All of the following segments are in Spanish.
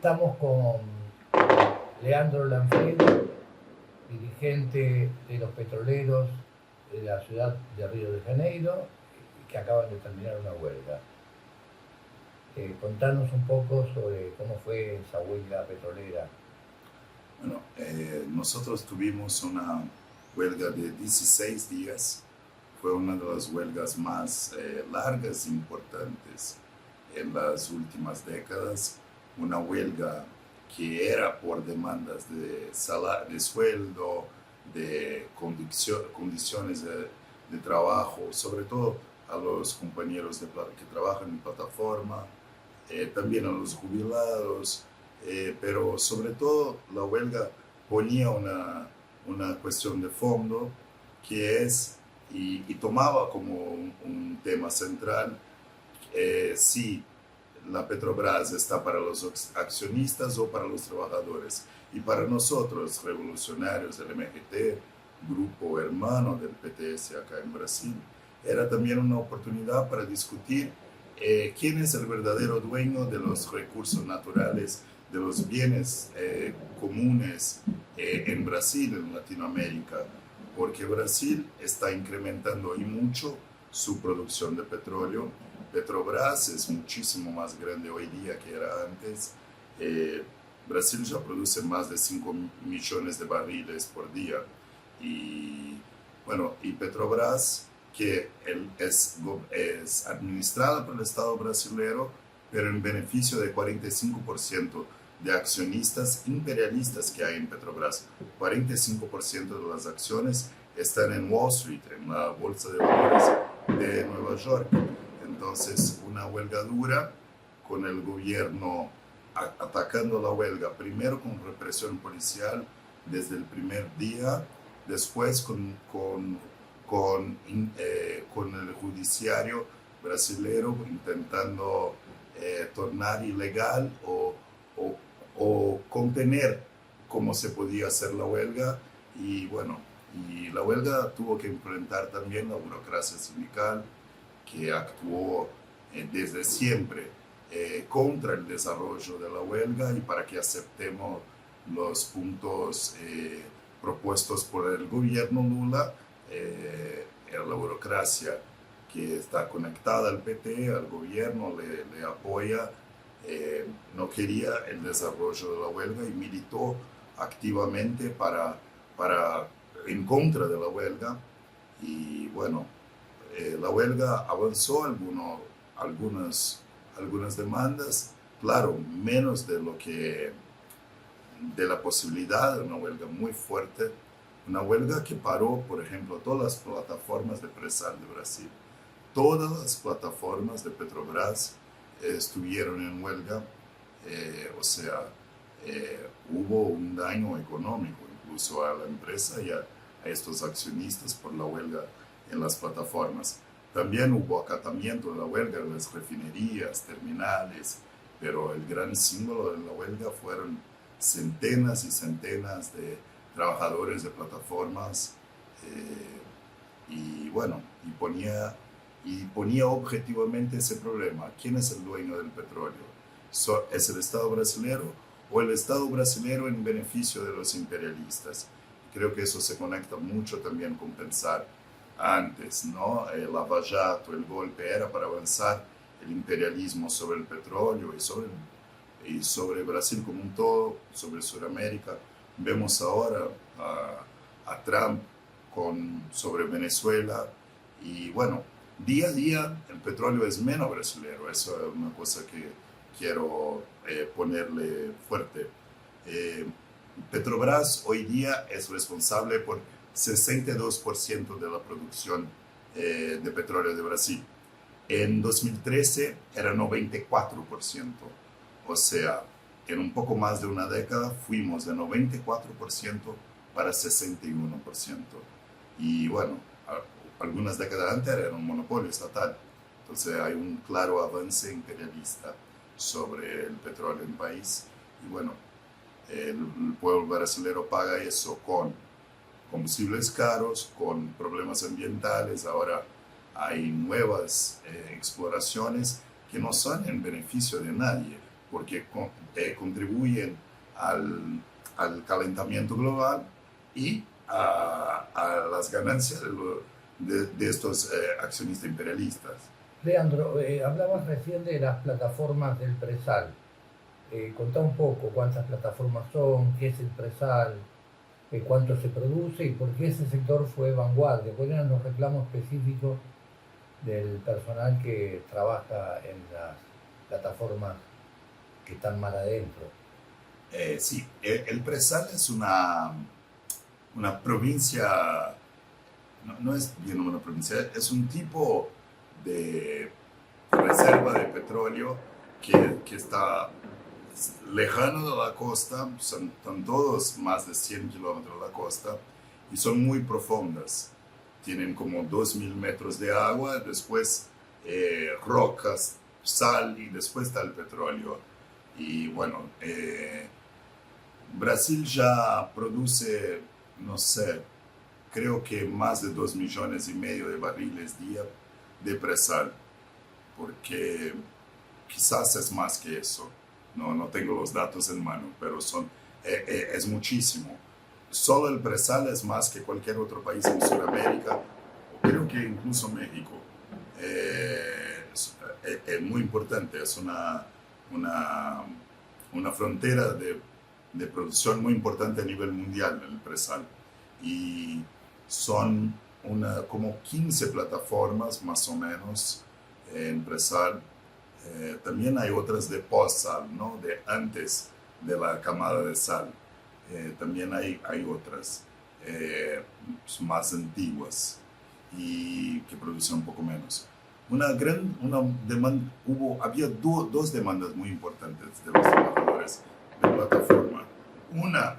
Estamos con Leandro Lanfredi, dirigente de los petroleros de la ciudad de Río de Janeiro, que acaban de terminar una huelga. Contanos un poco sobre cómo fue esa huelga petrolera. Bueno, nosotros tuvimos una huelga de 16 días. Fue una de las huelgas más largas e importantes en las últimas décadas. Una huelga que era por demandas de salario, de sueldo, de condiciones de trabajo, sobre todo a los compañeros que trabajan en plataforma, también a los jubilados, pero sobre todo la huelga ponía una cuestión de fondo que es, y tomaba como un tema central, si la Petrobras está para los accionistas o para los trabajadores. Y para nosotros, revolucionarios del MGT, grupo hermano del PTS acá en Brasil, era también una oportunidad para discutir quién es el verdadero dueño de los recursos naturales, de los bienes comunes en Brasil, en Latinoamérica, porque Brasil está incrementando y mucho su producción de petróleo. Petrobras es muchísimo más grande hoy día que era antes. Brasil ya produce más de 5 millones de barriles por día. Y bueno, y Petrobras, que es administrada por el Estado brasileño, pero en beneficio de 45% de accionistas imperialistas que hay en Petrobras. 45% de las acciones están en Wall Street, en la bolsa de valores de Nueva York. Entonces, una huelga dura con el gobierno atacando la huelga, primero con represión policial desde el primer día, después con el judiciario brasileño intentando tornar ilegal o contener cómo se podía hacer la huelga. Y bueno, y la huelga tuvo que enfrentar también la burocracia sindical, que actuó desde siempre contra el desarrollo de la huelga y para que aceptemos los puntos propuestos por el gobierno Lula. Era la burocracia que está conectada al PT, al gobierno, le apoya, no quería el desarrollo de la huelga y militó activamente en contra de la huelga. Y bueno, la huelga avanzó algunas demandas, claro, menos de la posibilidad de una huelga muy fuerte, una huelga que paró, por ejemplo, todas las plataformas de presal de Brasil. Todas las plataformas de Petrobras estuvieron en huelga, o sea, hubo un daño económico incluso a la empresa y a estos accionistas por la huelga en las plataformas. También hubo acatamiento de la huelga en las refinerías, terminales, pero el gran símbolo de la huelga fueron centenas y centenas de trabajadores de plataformas, y bueno, ponía objetivamente ese problema. ¿Quién es el dueño del petróleo? ¿Es el Estado brasileño o el Estado brasileño en beneficio de los imperialistas? Creo que eso se conecta mucho también con pensar antes, ¿no? El Lava Jato, el golpe era para avanzar el imperialismo sobre el petróleo y sobre Brasil como un todo, sobre Sudamérica. Vemos ahora a Trump sobre Venezuela y bueno, día a día el petróleo es menos brasileño. Eso es una cosa que quiero ponerle fuerte. Petrobras hoy día es responsable por 62% de la producción de petróleo de Brasil. En 2013 era 94%. O sea, en un poco más de una década fuimos de 94% para 61%. Y bueno, algunas décadas antes era un monopolio estatal. Entonces hay un claro avance imperialista sobre el petróleo en el país. Y bueno, el pueblo brasileño paga eso con combustibles caros, con problemas ambientales. Ahora hay nuevas exploraciones que no son en beneficio de nadie, porque contribuyen al calentamiento global y a las ganancias de estos accionistas imperialistas. Leandro, hablabas recién de las plataformas del presal. Contá un poco cuántas plataformas son, qué es el presal, cuánto se produce y por qué ese sector fue vanguardia. ¿Cuáles eran los reclamos específicos del personal que trabaja en las plataformas que están mar adentro? Sí, el presal es una provincia, no es bien una provincia, es un tipo de reserva de petróleo que está lejano de la costa, están todos más de 100 kilómetros de la costa y son muy profundas. Tienen como 2.000 metros de agua, después rocas, sal y después está el petróleo. Y bueno, Brasil ya produce, no sé, creo que más de 2,5 millones de barriles día de presal, porque quizás es más que eso. No tengo los datos en mano, pero es muchísimo. Solo el presal es más que cualquier otro país en Sudamérica, creo que incluso México. Es muy importante, es una frontera de producción muy importante a nivel mundial, el presal. Y son como 15 plataformas más o menos en presal. También hay otras de post-sal, ¿no? De antes de la camada de sal. También hay otras más antiguas y que producen un poco menos. Había dos demandas muy importantes de los trabajadores de plataforma. Una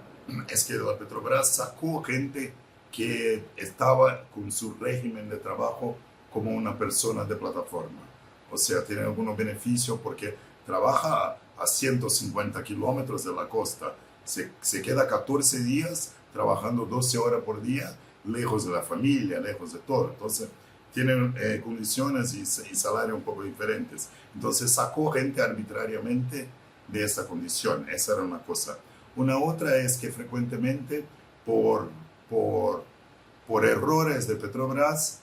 es que la Petrobras sacó gente que estaba con su régimen de trabajo como una persona de plataforma. O sea, tiene algunos beneficios porque trabaja a 150 kilómetros de la costa. Se queda 14 días trabajando 12 horas por día, lejos de la familia, lejos de todo. Entonces, tienen condiciones y salarios un poco diferentes. Entonces, sacó gente arbitrariamente de esa condición. Esa era una cosa. Una otra es que frecuentemente, por errores de Petrobras,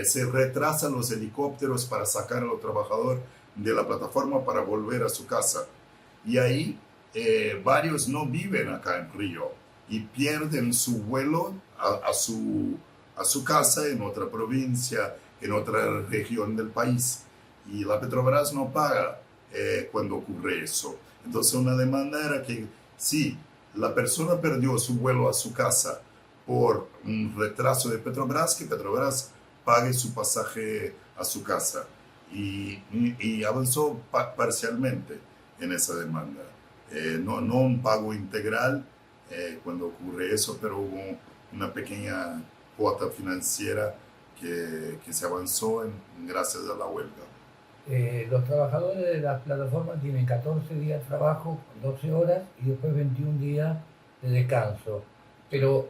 se retrasan los helicópteros para sacar a los trabajadores de la plataforma para volver a su casa. Y ahí varios no viven acá en Río y pierden su vuelo a su casa en otra provincia, en otra región del país. Y la Petrobras no paga cuando ocurre eso. Entonces una demanda era que si la persona perdió su vuelo a su casa por un retraso de Petrobras, que Petrobras pague su pasaje a su casa. Y avanzó parcialmente en esa demanda. No un pago integral cuando ocurre eso, pero hubo una pequeña cuota financiera que se avanzó gracias a la huelga. Los trabajadores de las plataformas tienen 14 días de trabajo, 12 horas y después 21 días de descanso. Pero,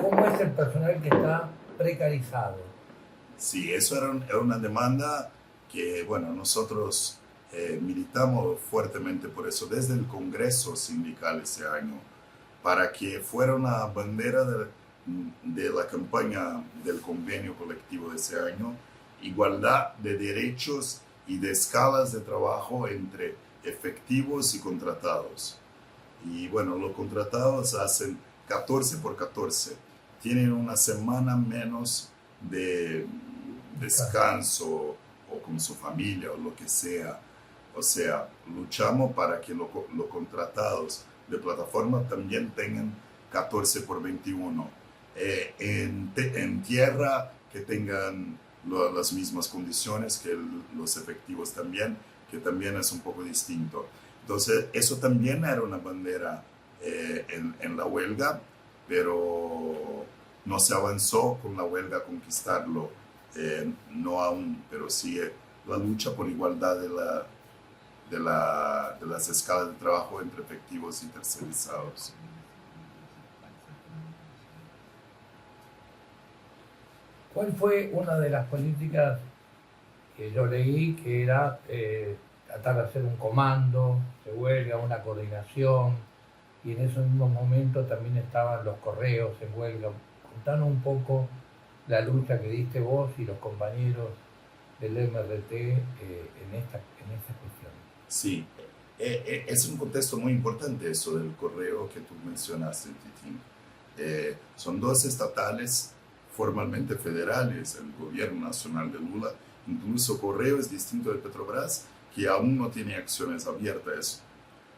¿cómo es el personal que está precarizado? Sí, eso era una demanda que, bueno, nosotros militamos fuertemente por eso desde el Congreso Sindical ese año, para que fuera una bandera de la campaña del convenio colectivo de ese año, igualdad de derechos y de escalas de trabajo entre efectivos y contratados. Y bueno, los contratados hacen 14 por 14, tienen una semana menos de descanso o con su familia o lo que sea. O sea, luchamos para que los contratados de plataforma también tengan 14 por 21. En tierra que tengan las mismas condiciones que los efectivos también, que también es un poco distinto. Entonces, eso también era una bandera en la huelga, pero no se avanzó con la huelga a conquistarlo, no aún, pero sí la lucha por igualdad de las escalas de trabajo entre efectivos y tercerizados. ¿Cuál fue una de las políticas que yo leí que era tratar de hacer un comando de huelga, una coordinación, y en esos mismos momentos también estaban los correos en huelga. Contanos un poco la lucha que diste vos y los compañeros del MRT en esta cuestión. Sí, es un contexto muy importante eso del correo que tú mencionaste, Titín. Son dos estatales formalmente federales, el gobierno nacional de Lula. Incluso Correo es distinto de Petrobras, que aún no tiene acciones abiertas,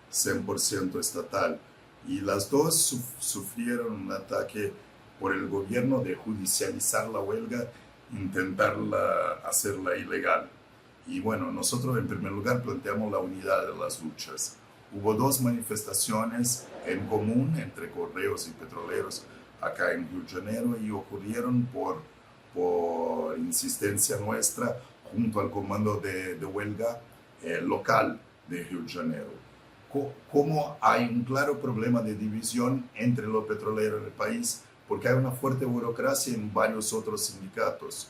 es 100% estatal. Y las dos sufrieron un ataque por el gobierno de judicializar la huelga, intentarla hacerla ilegal. Y bueno, nosotros en primer lugar planteamos la unidad de las luchas. Hubo dos manifestaciones en común entre correos y petroleros acá en Río de Janeiro y ocurrieron por insistencia nuestra junto al comando de huelga local de Río de Janeiro. Como hay un claro problema de división entre los petroleros del país, porque hay una fuerte burocracia en varios otros sindicatos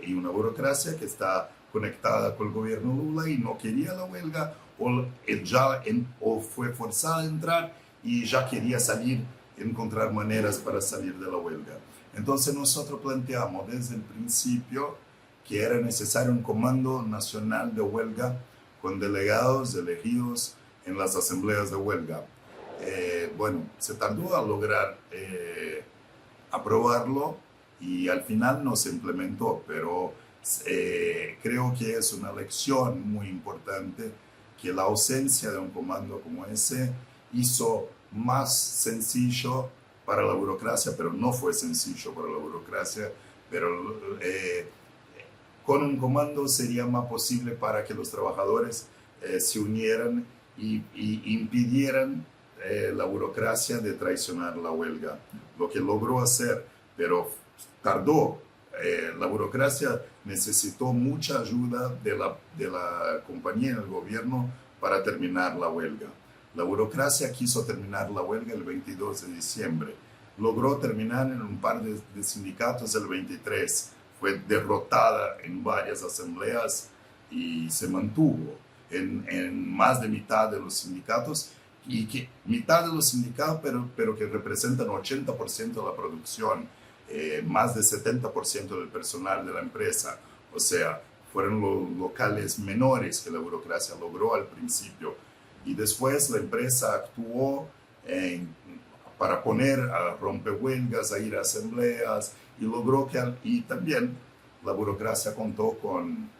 y una burocracia que está conectada con el gobierno Lula y no quería la huelga o fue forzada a entrar y ya quería salir, encontrar maneras para salir de la huelga. Entonces nosotros planteamos desde el principio que era necesario un comando nacional de huelga con delegados elegidos en las asambleas de huelga. Bueno, se tardó a lograr aprobarlo y al final no se implementó, pero creo que es una lección muy importante que la ausencia de un comando como ese hizo más sencillo para la burocracia, pero no fue sencillo para la burocracia, pero con un comando sería más posible para que los trabajadores se unieran y impidieran la burocracia de traicionar la huelga, lo que logró hacer, pero tardó. La burocracia necesitó mucha ayuda de la compañía del gobierno para terminar la huelga. La burocracia quiso terminar la huelga el 22 de diciembre. Logró terminar en un par de sindicatos el 23. Fue derrotada en varias asambleas y se mantuvo en más de mitad de los sindicatos, y que mitad de los sindicatos, pero que representan 80% de la producción, más del 70% del personal de la empresa. O sea, fueron los locales menores que la burocracia logró al principio. Y después la empresa actuó para poner a rompehuelgas, a ir a asambleas, y logró y también la burocracia contó con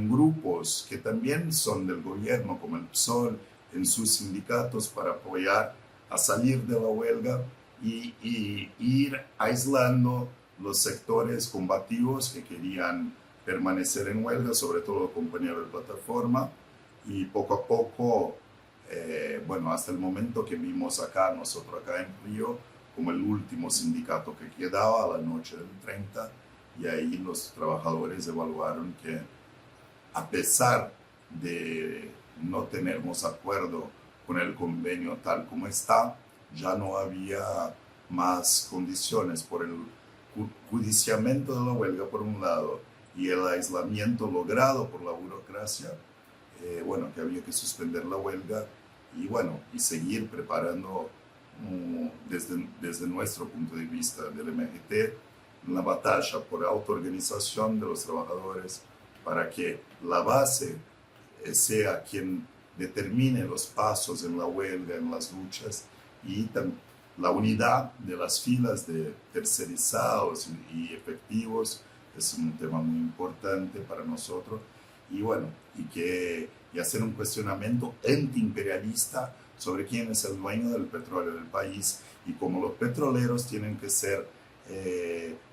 grupos que también son del gobierno, como el PSOL, en sus sindicatos para apoyar a salir de la huelga y ir aislando los sectores combativos que querían permanecer en huelga, sobre todo los compañeros de plataforma, y poco a poco, bueno, hasta el momento que vimos nosotros acá en Río, como el último sindicato que quedaba a la noche del 30, y ahí los trabajadores evaluaron que a pesar de no tenemos acuerdo con el convenio tal como está, ya no había más condiciones por el judiciamiento de la huelga por un lado y el aislamiento logrado por la burocracia, bueno, que había que suspender la huelga y bueno, y seguir preparando desde nuestro punto de vista del MGT la batalla por autoorganización de los trabajadores para que la base sea quien determine los pasos en la huelga, en las luchas, y la unidad de las filas de tercerizados y efectivos es un tema muy importante para nosotros, y bueno, y hacer un cuestionamiento antiimperialista sobre quién es el dueño del petróleo del país y cómo los petroleros tienen que ser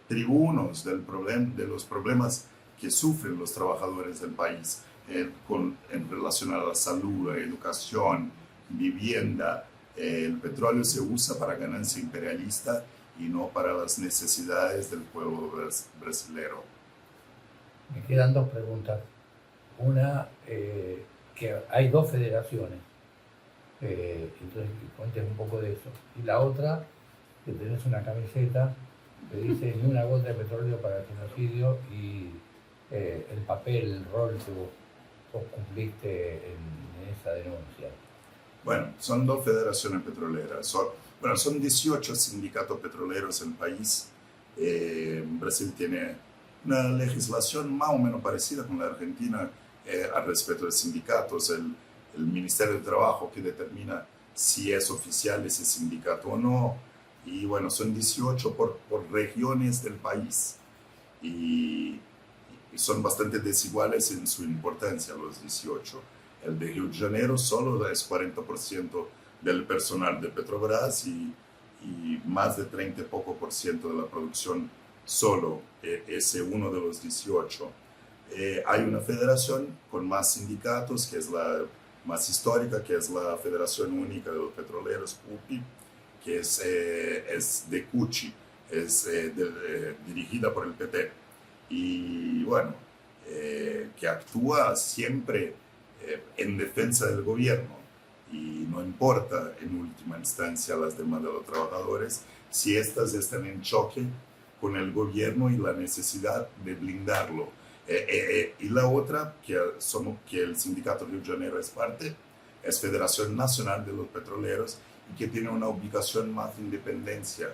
tribunos de los problemas que sufren los trabajadores del país en relación a la salud, a educación, vivienda. El petróleo se usa para ganancia imperialista y no para las necesidades del pueblo brasileño. Me quedan dos preguntas. Una, que hay dos federaciones, entonces cuentes un poco de eso. Y la otra, que tenés una camiseta que dice ni una gota de petróleo para el genocidio y el papel, el rol que vos vos cumpliste en esa denuncia? Bueno, son dos federaciones petroleras. Son 18 sindicatos petroleros en el país. Brasil tiene una legislación más o menos parecida con la Argentina al respecto de sindicatos. El Ministerio de Trabajo que determina si es oficial ese sindicato o no. Y bueno, son 18 por regiones del país. Y son bastante desiguales en su importancia los 18. El de Río de Janeiro solo es 40% del personal de Petrobras y más de 30 y poco por ciento de la producción solo ese uno de los 18. Hay una federación con más sindicatos, que es la más histórica, que es la Federación Única de los Petroleros, UPI, que es de Cuchi, es dirigida por el PT. Y bueno, que actúa siempre en defensa del gobierno y no importa en última instancia las demandas de los trabajadores si éstas están en choque con el gobierno y la necesidad de blindarlo. Y la otra, que el sindicato Río de Janeiro es parte, es Federación Nacional de los Petroleros y que tiene una ubicación más de independencia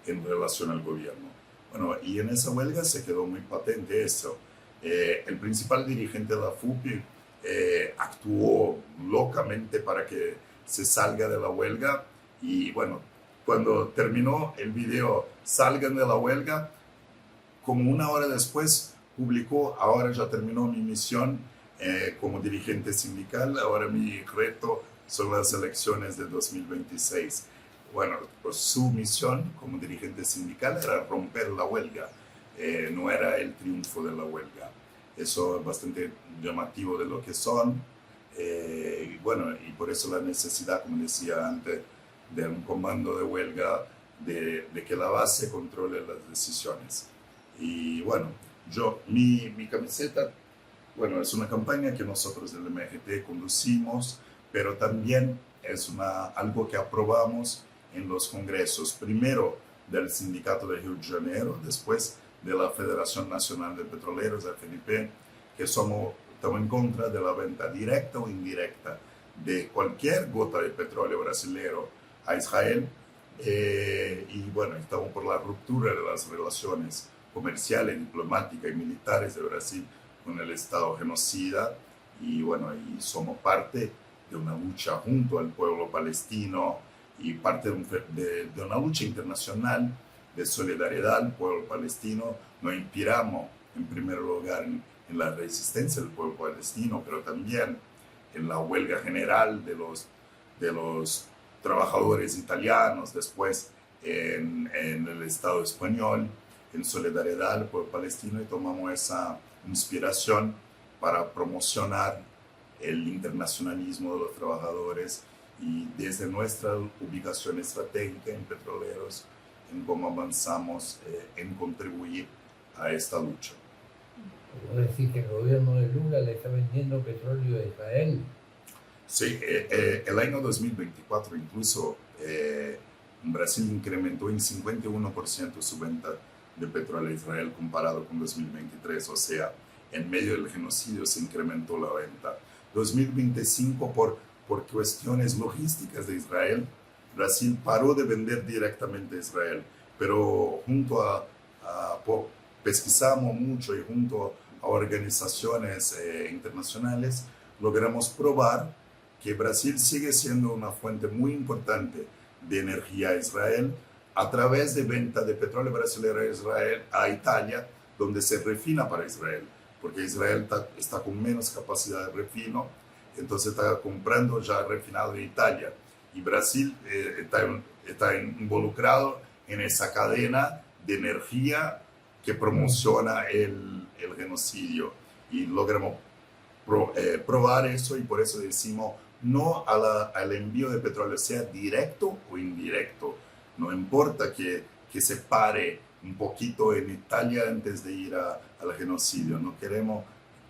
en relación al gobierno. Bueno, y en esa huelga se quedó muy patente eso. El principal dirigente de la FUPI actuó locamente para que se salga de la huelga y bueno, cuando terminó el video salgan de la huelga, como una hora después publicó: ahora ya terminó mi misión como dirigente sindical, ahora mi reto son las elecciones de 2026. Bueno, pues su misión como dirigente sindical era romper la huelga, no era el triunfo de la huelga. Eso es bastante llamativo de lo que son. Y bueno, y por eso la necesidad, como decía antes, de un comando de huelga, de que la base controle las decisiones. Y bueno, mi camiseta, bueno, es una campaña que nosotros del MGT conducimos, pero también es algo que aprobamos en los congresos, primero del Sindicato de Río de Janeiro, después de la Federación Nacional de Petroleros, FNP, que estamos en contra de la venta directa o indirecta de cualquier gota de petróleo brasilero a Israel. Y bueno, estamos por la ruptura de las relaciones comerciales, diplomáticas y militares de Brasil con el Estado genocida. Y bueno, y somos parte de una lucha junto al pueblo palestino y parte de una lucha internacional de solidaridad al pueblo palestino. Nos inspiramos en primer lugar en la resistencia del pueblo palestino, pero también en la huelga general de los trabajadores italianos, después en el Estado español, en solidaridad al pueblo palestino, y tomamos esa inspiración para promocionar el internacionalismo de los trabajadores y desde nuestra ubicación estratégica en petroleros, en cómo avanzamos en contribuir a esta lucha. ¿Puedo decir que el gobierno de Lula le está vendiendo petróleo a Israel? Sí, el año 2024 incluso Brasil incrementó en 51% su venta de petróleo a Israel comparado con 2023, o sea, en medio del genocidio se incrementó la venta. 2025 por cuestiones logísticas de Israel, Brasil paró de vender directamente a Israel, pero pesquisamos mucho y junto a organizaciones internacionales logramos probar que Brasil sigue siendo una fuente muy importante de energía a Israel a través de venta de petróleo brasileño a Israel, a Italia, donde se refina para Israel, porque Israel está con menos capacidad de refino, entonces está comprando ya refinado en Italia. Y Brasil está involucrado en esa cadena de energía que promociona el genocidio. Y logramos probar eso, y por eso decimos no al envío de petróleo, sea directo o indirecto. No importa que se pare un poquito en Italia antes de ir al genocidio. No queremos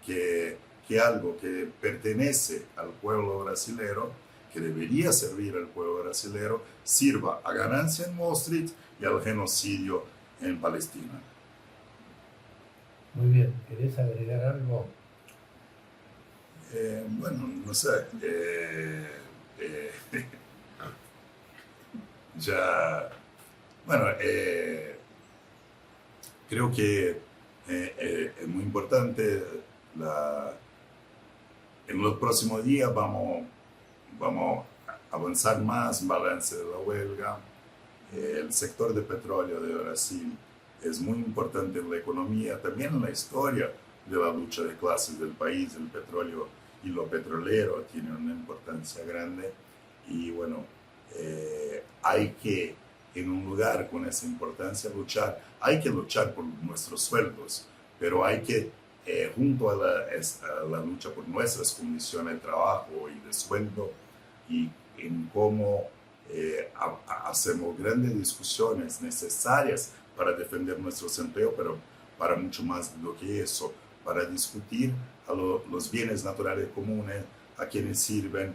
que algo que pertenece al pueblo brasilero, que debería servir al pueblo brasilero, sirva a ganancia en Wall Street y al genocidio en Palestina. Muy bien, ¿querés agregar algo? Bueno, no sé. Eh, ya, bueno, creo que es muy importante. En los próximos días vamos a avanzar más en balance de la huelga. El sector de petróleo de Brasil es muy importante en la economía, también en la historia de la lucha de clases del país. El petróleo y lo petrolero tienen una importancia grande y bueno, hay que, en un lugar con esa importancia, hay que luchar por nuestros sueldos, pero hay que, junto a la lucha por nuestras condiciones de trabajo y de sueldo, y en cómo hacemos grandes discusiones necesarias para defender nuestros empleos, pero para mucho más de lo que eso, para discutir los bienes naturales comunes, a quienes sirven,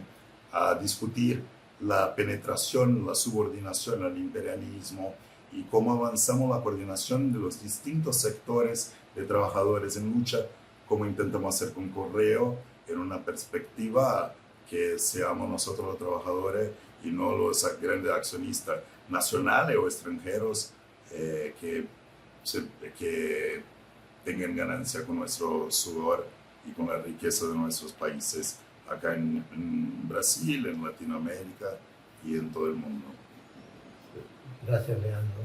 a discutir la penetración, la subordinación al imperialismo y cómo avanzamos la coordinación de los distintos sectores de trabajadores en lucha, como intentamos hacer con Correo, en una perspectiva que seamos nosotros los trabajadores y no los grandes accionistas nacionales o extranjeros que tengan ganancia con nuestro sudor y con la riqueza de nuestros países acá en Brasil, en Latinoamérica y en todo el mundo. Gracias, Leandro.